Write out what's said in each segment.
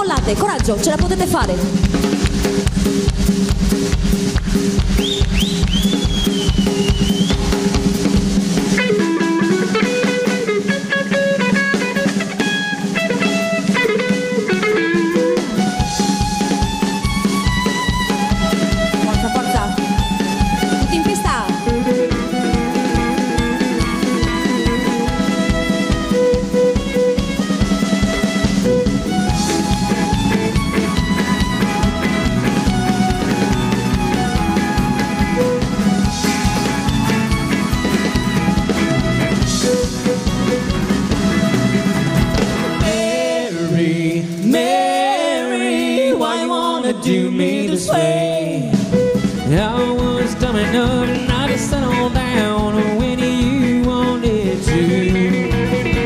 mollate, coraggio, ce la potete fare. Do me this way. I was dumb enough not to settle down when you wanted to,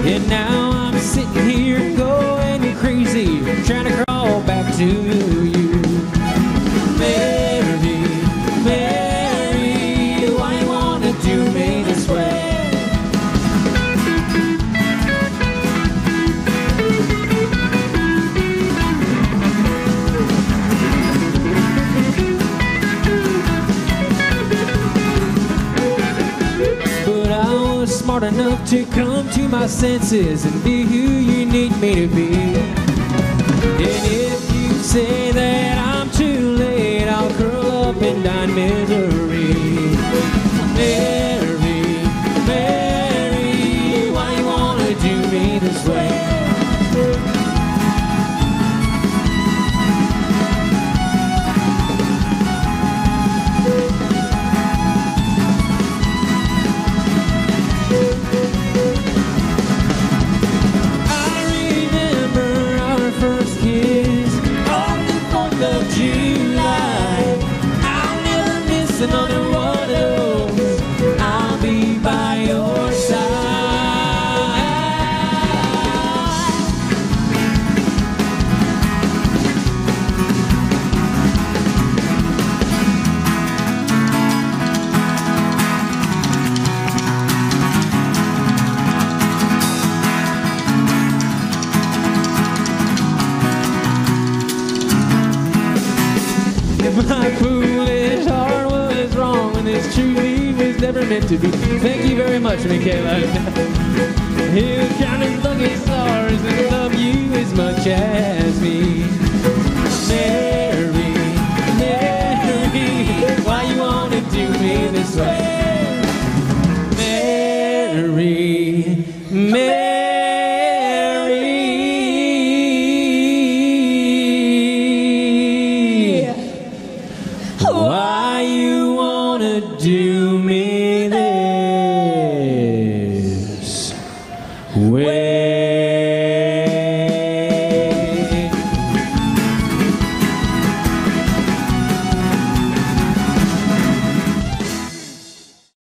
and now I'm sitting here going crazy, trying to crawl back to you. Mary, Mary, why you wanna do me this way? Smart enough to come to my senses and be who you need me to be. And if you say that I'm too late, I'll curl up and die in misery. Mary, Mary, why you wanna do me this way? Another one of those, I'll be by your side. If my foolish heart was wrong and this truly was never meant to be. Thank you very much, Michaela. He'll count his lucky stars and love you as much as me. Mary, Mary, why you wanna do me this way? Mary, Mary. Why you wanna do me this way? Where